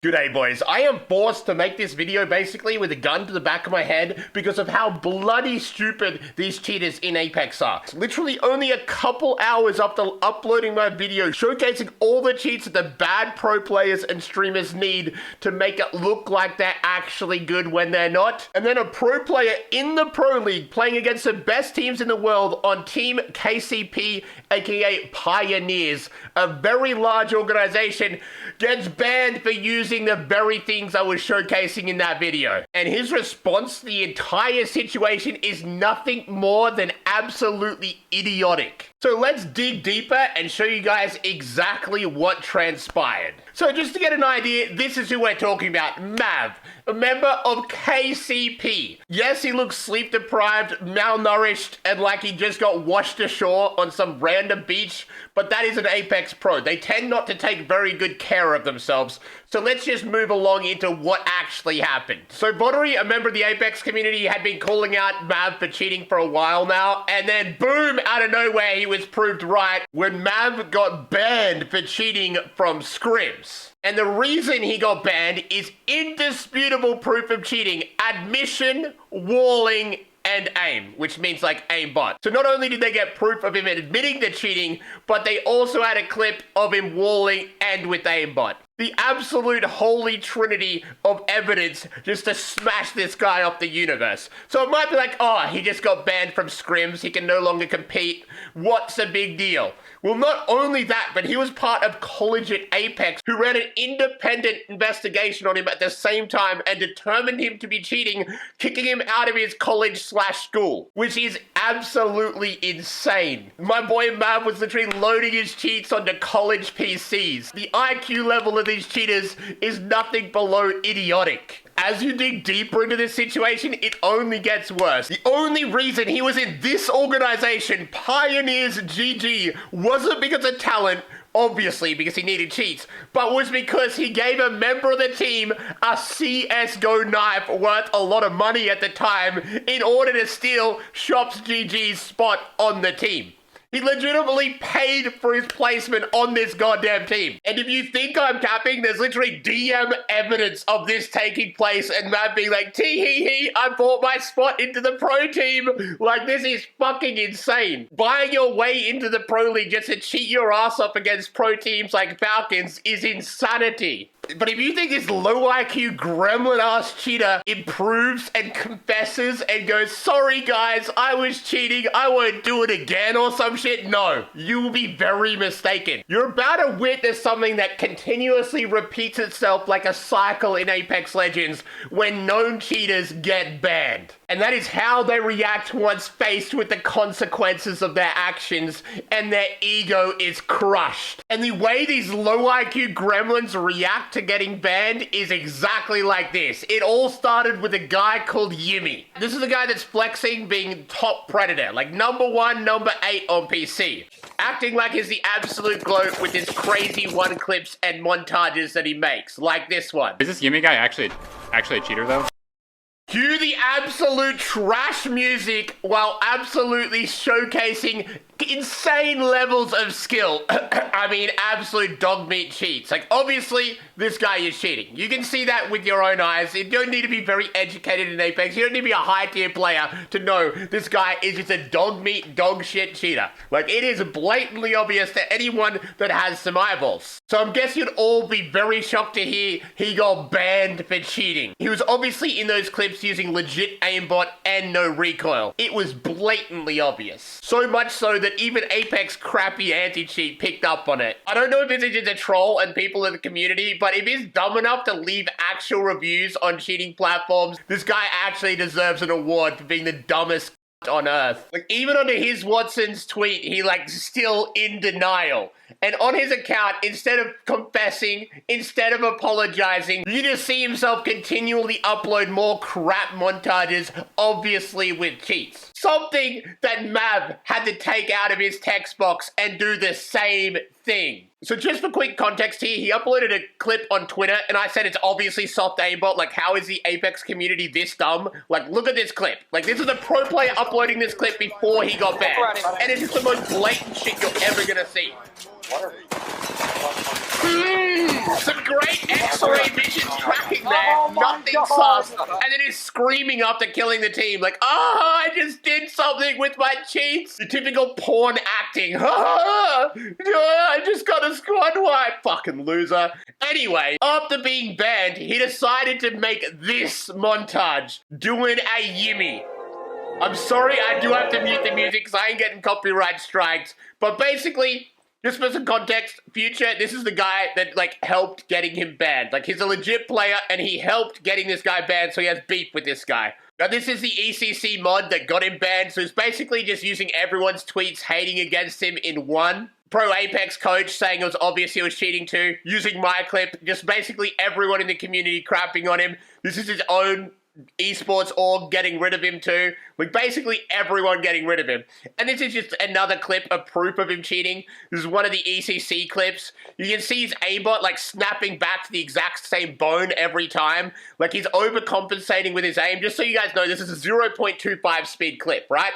G'day boys, I am forced to make this video basically with a gun to the back of my head because of how bloody stupid these cheaters in Apex are. Literally only a couple hours after uploading my video showcasing all the cheats that the bad pro players and streamers need to make it look like they're actually good when they're not. And then a pro player in the Pro League playing against the best teams in the world on Team KCP, aka Pioneers, a very large organization, gets banned for using the very things I was showcasing in that video. And his response to the entire situation is nothing more than absolutely idiotic. So let's dig deeper and show you guys exactly what transpired. So just to get an idea, this is who we're talking about, Mav, a member of KCP. Yes, he looks sleep deprived, malnourished, and like he just got washed ashore on some random beach, but that is an Apex pro. They tend not to take very good care of themselves. So let's just move along into what actually happened. So Voddery, a member of the Apex community, had been calling out Mav for cheating for a while now, and then boom, out of nowhere, he was proved right when Mav got banned for cheating from scrims. And the reason he got banned is indisputable proof of cheating: admission, walling, and aim, which means like aimbot. So not only did they get proof of him admitting to cheating, but they also had a clip of him walling and with aimbot. The absolute holy trinity of evidence just to smash this guy off the universe. So it might be like, oh, he just got banned from scrims, he can no longer compete. What's the big deal? Well, not only that, but he was part of College at Apex, who ran an independent investigation on him at the same time and determined him to be cheating, kicking him out of his college/school, which is absolutely insane. My boy Mav was literally loading his cheats onto college PCs. The IQ level of these cheaters is nothing below idiotic. As you dig deeper into this situation, it only gets worse. The only reason he was in this organization, Pioneers GG, wasn't because of talent, obviously because he needed cheats, but was because he gave a member of the team a CSGO knife worth a lot of money at the time in order to steal Shops GG's spot on the team. He legitimately paid for his placement on this goddamn team. And if you think I'm capping, there's literally DM evidence of this taking place and Matt being like, tee-hee-hee, I bought my spot into the pro team. Like, this is fucking insane. Buying your way into the Pro League just to cheat your ass up against pro teams like Falcons is insanity. But if you think this low IQ gremlin ass cheater improves and confesses and goes, sorry guys, I was cheating, I won't do it again or some shit, no, you will be very mistaken. You're about to witness something that continuously repeats itself like a cycle in Apex Legends when known cheaters get banned. And that is how they react once faced with the consequences of their actions and their ego is crushed. And the way these low IQ gremlins react to getting banned is exactly like this. It all started with a guy called Yimmy. This is the guy that's flexing being top predator, like number 1, number 8 on PC. Acting like he's the absolute GOAT with his crazy one clips and montages that he makes, like this one. Is this Yimmy guy actually a cheater though? Cue the absolute trash music while absolutely showcasing insane levels of skill. I mean, absolute dog meat cheats. Like, obviously, this guy is cheating. You can see that with your own eyes. You don't need to be very educated in Apex. You don't need to be a high-tier player to know this guy is just a dog meat, dog shit cheater. Like, it is blatantly obvious to anyone that has some eyeballs. So I'm guessing you'd all be very shocked to hear he got banned for cheating. He was obviously in those clips using legit aimbot and no recoil. It was blatantly obvious. So much so that even Apex crappy anti-cheat picked up on it. I don't know if this is just a troll and people in the community, but if he's dumb enough to leave actual reviews on cheating platforms, this guy actually deserves an award for being the dumbest on earth. Like, even under his Watson's tweet, he still in denial. And on his account, instead of confessing, instead of apologizing, you just see himself continually upload more crap montages, obviously with cheats. Something that Mav had to take out of his text box and do the same thing. So just for quick context here, he uploaded a clip on Twitter and I said it's obviously soft aimbot. Like, how is the Apex community this dumb? Like, look at this clip. Like, this is a pro player uploading this clip before he got banned. And it's just the most blatant shit you're ever gonna see. Some great X-ray vision tracking there. Nothing sus. And then he's screaming after killing the team like, oh, I just did something with my cheats. The typical porn acting. I just got a squad wipe. Fucking loser. Anyway, after being banned, he decided to make this montage. Doing a yimmy. I'm sorry, I do have to mute the music because I ain't getting copyright strikes. But basically, just for some context, Future, this is the guy that, like, helped getting him banned. Like, he's a legit player, and he helped getting this guy banned, so he has beef with this guy. Now, this is the ECC mod that got him banned, so it's basically just using everyone's tweets hating against him in one. Pro Apex coach saying it was obvious he was cheating too. Using my clip, just basically everyone in the community crapping on him. This is his own esports org getting rid of him too. Like, basically everyone getting rid of him. And this is just another clip of proof of him cheating. This is one of the ECC clips. You can see his aimbot like snapping back to the exact same bone every time. Like, he's overcompensating with his aim. Just so you guys know, this is a 0.25 speed clip, right?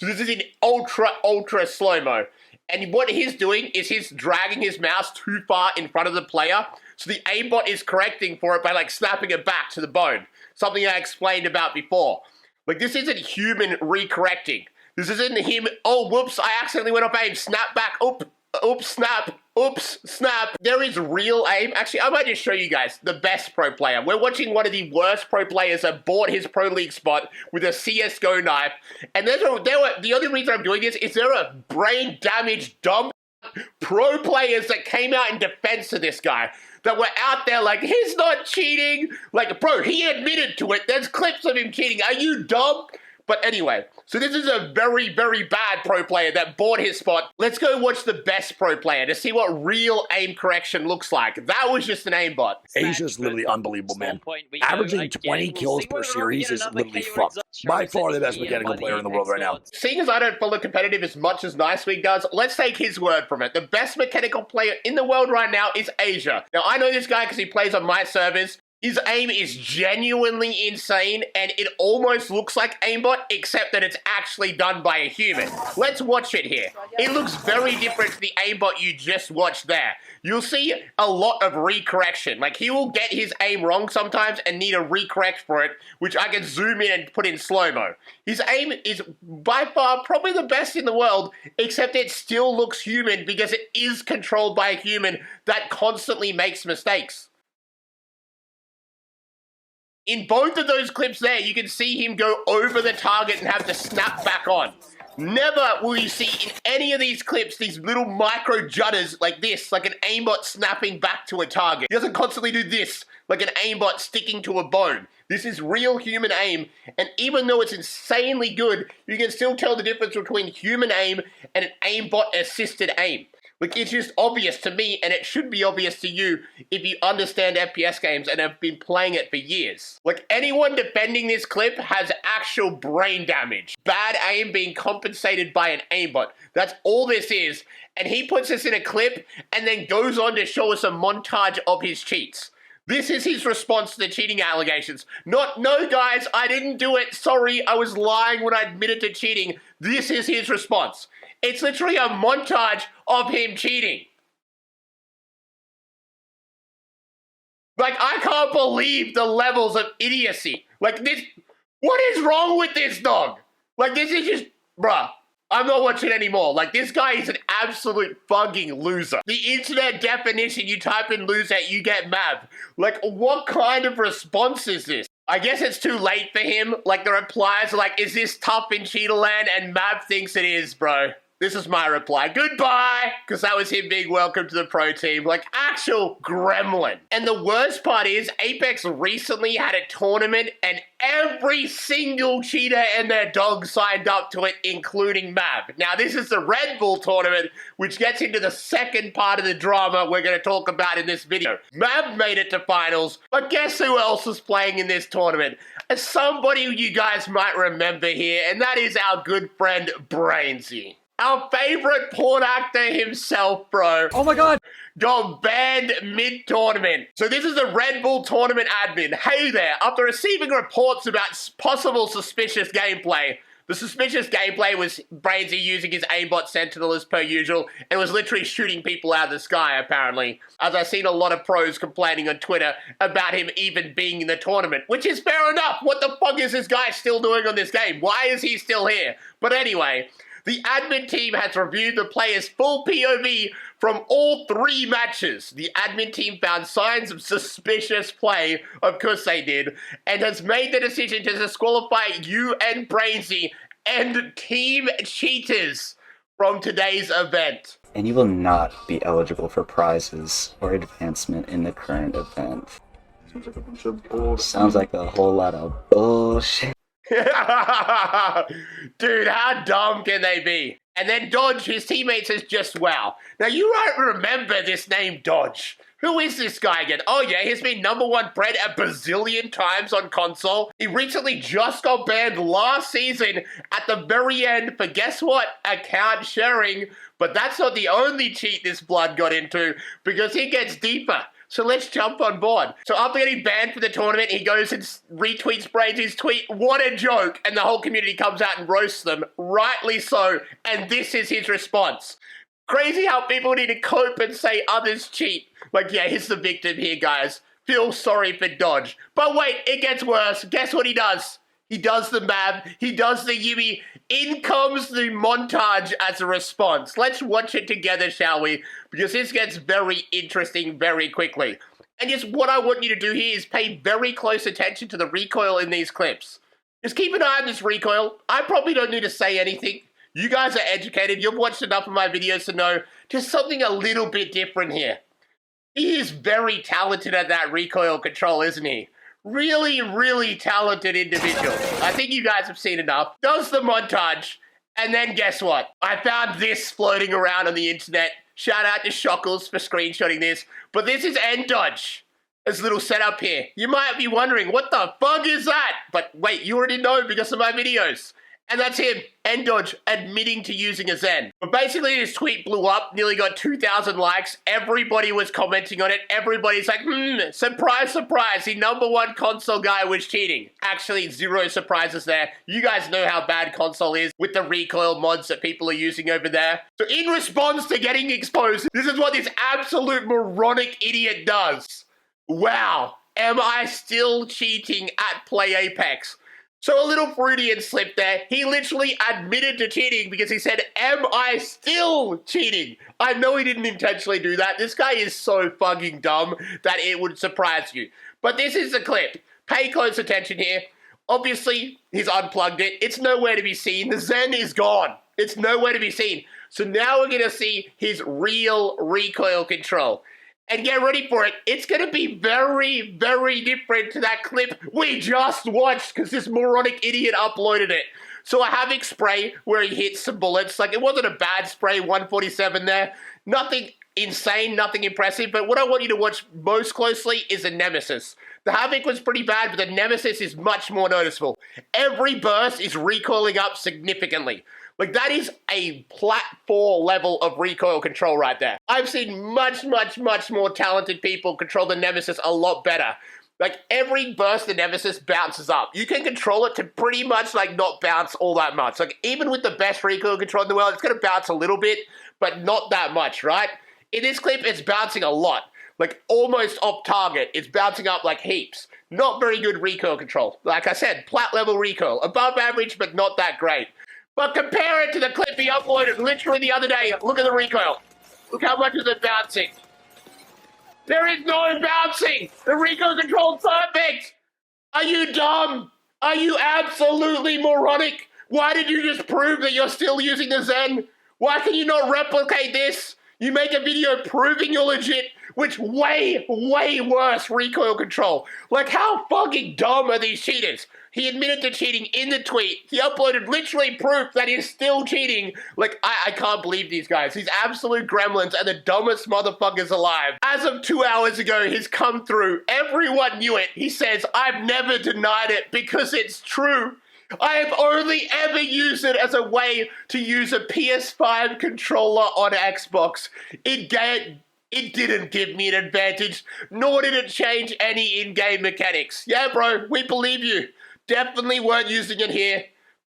So this is in ultra slow-mo. And what he's doing is he's dragging his mouse too far in front of the player. So the aimbot is correcting for it by like snapping it back to the bone. Something I explained about before. Like, this isn't human recorrecting. This isn't him, oh, whoops, I accidentally went off aim, snap back, oops, snap, oops, snap. There is real aim. Actually, I might just show you guys the best pro player. We're watching one of the worst pro players that bought his pro league spot with a CSGO knife. And the only reason I'm doing this is there are brain damaged, dumb pro players that came out in defense of this guy. That were out there like, he's not cheating. Like, bro, he admitted to it. There's clips of him cheating. Are you dumb? But anyway, so this is a very, very bad pro player that bought his spot. Let's go watch the best pro player to see what real aim correction looks like. That was just an aimbot. Asia's literally unbelievable, man. Averaging 20 kills per series is literally fucked. By far the best mechanical player in the world right now. Seeing as I don't follow competitive as much as Niceweek does, let's take his word from it. The best mechanical player in the world right now is Asia. Now, I know this guy because he plays on my servers. His aim is genuinely insane, and it almost looks like aimbot, except that it's actually done by a human. Let's watch it here. It looks very different to the aimbot you just watched there. You'll see a lot of recorrection. Like, he will get his aim wrong sometimes and need a recorrect for it, which I can zoom in and put in slow-mo. His aim is by far probably the best in the world, except it still looks human because it is controlled by a human that constantly makes mistakes. In both of those clips there, you can see him go over the target and have to snap back on. Never will you see in any of these clips these little micro judders like this, like an aimbot snapping back to a target. He doesn't constantly do this, like an aimbot sticking to a bone. This is real human aim, and even though it's insanely good, you can still tell the difference between human aim and an aimbot-assisted aim. Like, it's just obvious to me, and it should be obvious to you if you understand FPS games and have been playing it for years. Like, anyone defending this clip has actual brain damage. Bad aim being compensated by an aimbot. That's all this is. And he puts this in a clip and then goes on to show us a montage of his cheats. This is his response to the cheating allegations. Not, no guys, I didn't do it. Sorry, I was lying when I admitted to cheating. This is his response. It's literally a montage of him cheating. Like, I can't believe the levels of idiocy. Like, this, what is wrong with this dog? Like, this is just, bruh, I'm not watching anymore. Like, this guy is an absolute fucking loser. The internet definition, you type in loser, you get mad. Like, what kind of response is this? I guess it's too late for him. Like, the replies are like, is this tough in Cheetahland? And Mab thinks it is, bro. This is my reply. Goodbye! Because that was him being welcomed to the pro team. Like, actual gremlin. And the worst part is, Apex recently had a tournament and every single cheater and their dog signed up to it, including Mab. Now, this is the Red Bull tournament, which gets into the second part of the drama we're going to talk about in this video. Mab made it to finals, but guess who else was playing in this tournament? Somebody you guys might remember here, and that is our good friend Brainsy. Our favorite porn actor himself, bro. Oh my god! Got banned mid-tournament. So this is a Red Bull tournament admin. Hey there, after receiving reports about possible suspicious gameplay, The suspicious gameplay was Brainsy using his aimbot Sentinel as per usual and was literally shooting people out of the sky, apparently. As I've seen a lot of pros complaining on Twitter about him even being in the tournament, which is fair enough. What the fuck is this guy still doing on this game? Why is he still here? But anyway, the admin team has reviewed the player's full POV from all 3 matches. The admin team found signs of suspicious play, of course they did, and has made the decision to disqualify you and Brainsy and team cheaters from today's event. And you will not be eligible for prizes or advancement in the current event. Sounds like a bunch of bullshit. Sounds like a whole lot of bullshit. Dude, how dumb can they be? And then Dodge, his teammate, says just wow. Now you might remember this name Dodge. Who is this guy again? Oh yeah, he's been #1 Pred a bazillion times on console. He recently just got banned last season at the very end for, guess what? Account sharing. But that's not the only cheat this blood got into, because he gets deeper. So let's jump on board. So after getting banned for the tournament, he goes and retweets Brady's tweet. What a joke. And the whole community comes out and roasts them. Rightly so. And this is his response. Crazy how people need to cope and say others cheat. Like, yeah, he's the victim here, guys. Feel sorry for Dodge. But wait, it gets worse. Guess what he does? He does the mab. He does the Yumi. In comes the montage as a response. Let's watch it together, shall we? Because this gets very interesting very quickly. And just what I want you to do here is pay very close attention to the recoil in these clips. Just keep an eye on this recoil. I probably don't need to say anything. You guys are educated. You've watched enough of my videos to know just something a little bit different here. He is very talented at that recoil control, isn't he? Really, really talented individual. I think you guys have seen enough. Does the montage, and then guess what? I found this floating around on the internet. Shout out to Shockles for screenshotting this. But this is End Dodge. This little setup here. You might be wondering, what the fuck is that? But wait, you already know because of my videos. And that's him, End Dodge, admitting to using a Zen. But basically his tweet blew up, nearly got 2,000 likes. Everybody was commenting on it. Everybody's like, surprise, surprise, the #1 console guy was cheating. Actually, 0 surprises there. You guys know how bad console is with the recoil mods that people are using over there. So in response to getting exposed, this is what this absolute moronic idiot does. Wow, am I still cheating at Play Apex? So a little Freudian slip there. He literally admitted to cheating because he said, am I still cheating? I know he didn't intentionally do that. This guy is so fucking dumb that it would surprise you. But this is the clip. Pay close attention here. Obviously, he's unplugged it. It's nowhere to be seen. The Zen is gone. It's nowhere to be seen. So now we're going to see his real recoil control. And get ready for it. It's going to be very, very different to that clip we just watched because this moronic idiot uploaded it. So a Havoc spray where he hits some bullets. Like, it wasn't a bad spray, 147 there. Nothing insane, nothing impressive. But what I want you to watch most closely is the Nemesis. The Havoc was pretty bad, but the Nemesis is much more noticeable. Every burst is recoiling up significantly. Like, that is a Plat 4 level of recoil control right there. I've seen much, much, much more talented people control the Nemesis a lot better. Like, every burst the Nemesis bounces up. You can control it to pretty much, like, not bounce all that much. Like, even with the best recoil control in the world, it's going to bounce a little bit, but not that much, right? In this clip, it's bouncing a lot. Like, almost off target. It's bouncing up like heaps. Not very good recoil control. Like I said, Plat level recoil. Above average, but not that great. But compare it to the clip he uploaded literally the other day. Look at the recoil. Look how much is it bouncing. There is no bouncing. The recoil control's perfect. Are you dumb? Are you absolutely moronic? Why did you just prove that you're still using the Zen? Why can you not replicate this? You make a video proving you're legit, which way, way worse recoil control. Like, how fucking dumb are these cheaters? He admitted to cheating in the tweet. He uploaded literally proof that he's still cheating. Like, I can't believe these guys. These absolute gremlins are the dumbest motherfuckers alive. As of 2 hours ago, he's come through. Everyone knew it. He says, I've never denied it because it's true. I have only ever used it as a way to use a PS5 controller on Xbox. It didn't give me an advantage, nor did it change any in-game mechanics. Yeah, bro, we believe you. Definitely weren't using it here.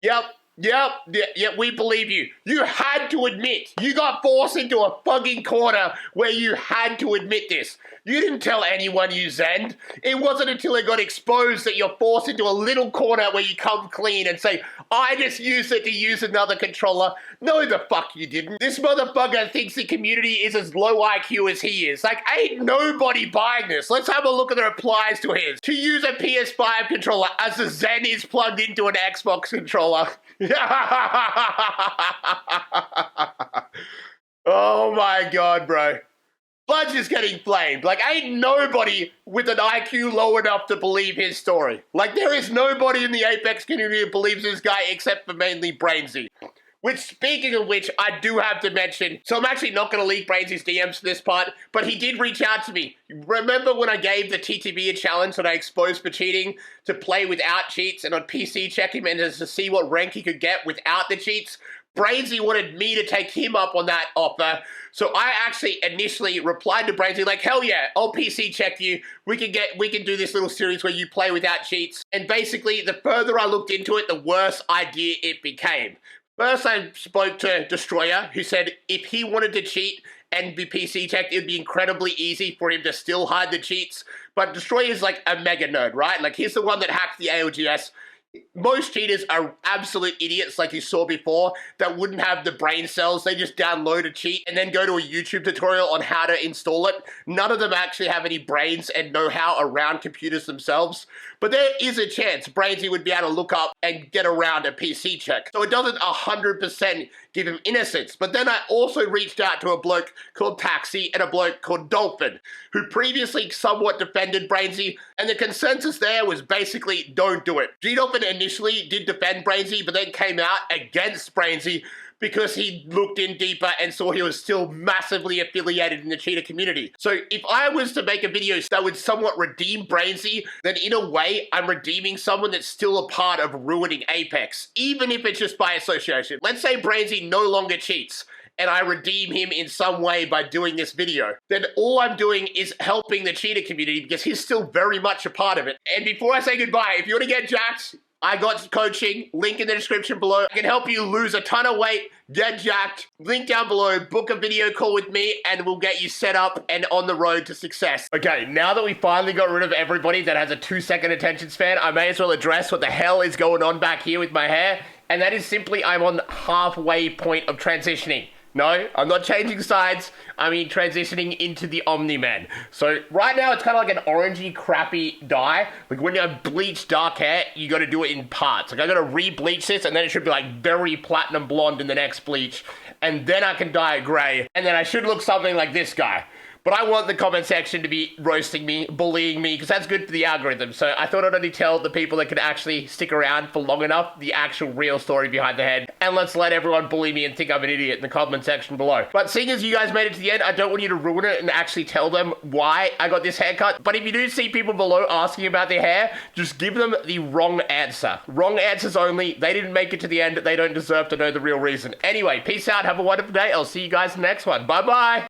Yep, Yep, yeah, we believe you. You had to admit. You got forced into a fucking corner where you had to admit this. You didn't tell anyone you zenned. It wasn't until it got exposed that you're forced into a little corner where you come clean and say, I just used it to use another controller. No, the fuck you didn't. This motherfucker thinks the community is as low IQ as he is. Like, ain't nobody buying this. Let's have a look at the replies to his. To use a PS5 controller as the Zen is plugged into an Xbox controller. Oh my god, bro. Blood's just getting flamed. Like, ain't nobody with an IQ low enough to believe his story. Like, there is nobody in the Apex community who believes this guy except for mainly Brainsy. Which, speaking of which, I do have to mention, so I'm actually not going to leak Brainsy's DMs for this part, but he did reach out to me. Remember when I gave the TTV a challenge that I exposed for cheating to play without cheats and on PC check him and to see what rank he could get without the cheats? Brainsy wanted me to take him up on that offer, so I actually initially replied to Brainsy like, hell yeah, I'll PC check you. We can do this little series where you play without cheats. And basically, the further I looked into it, the worse idea it became. First, I spoke to Destroyer, who said if he wanted to cheat and be PC checked, it'd be incredibly easy for him to still hide the cheats. But Destroyer's like a mega nerd, right? Like, he's the one that hacked the ALGS. Most cheaters are absolute idiots, like you saw before, that wouldn't have the brain cells. They just download a cheat and then go to a YouTube tutorial on how to install it. None of them actually have any brains and know-how around computers themselves. But there is a chance Brainsy would be able to look up and get around a PC check. So it doesn't 100% give him innocence. But then I also reached out to a bloke called Taxi and a bloke called Dolphin, who previously somewhat defended Brainsy, and the consensus there was basically don't do it. G-Dolphin initially did defend Brainsy, but then came out against Brainsy because he looked in deeper and saw he was still massively affiliated in the cheater community. So if I was to make a video that would somewhat redeem Brainsy, then in a way, I'm redeeming someone that's still a part of ruining Apex, even if it's just by association. Let's say Brainsy no longer cheats, and I redeem him in some way by doing this video, then all I'm doing is helping the cheater community because he's still very much a part of it. And before I say goodbye, if you want to get jacked, I got coaching, link in the description below. I can help you lose a ton of weight, get jacked, link down below, book a video call with me, and we'll get you set up and on the road to success. Okay, now that we finally got rid of everybody that has a 2-second attention span, I may as well address what the hell is going on back here with my hair, and that is simply I'm on halfway point of transitioning. No, I'm not changing sides. I mean transitioning into the Omni-Man. So right now it's kind of like an orangey, crappy dye. Like when you bleach dark hair, you got to do it in parts. Like I got to re-bleach this and then it should be like very platinum blonde in the next bleach. And then I can dye it gray. And then I should look something like this guy. But I want the comment section to be roasting me, bullying me, because that's good for the algorithm. So I thought I'd only tell the people that could actually stick around for long enough the actual real story behind the head. And let's let everyone bully me and think I'm an idiot in the comment section below. But seeing as you guys made it to the end, I don't want you to ruin it and actually tell them why I got this haircut. But if you do see people below asking about their hair, just give them the wrong answer. Wrong answers only. They didn't make it to the end. They don't deserve to know the real reason. Anyway, peace out. Have a wonderful day. I'll see you guys in the next one. Bye-bye.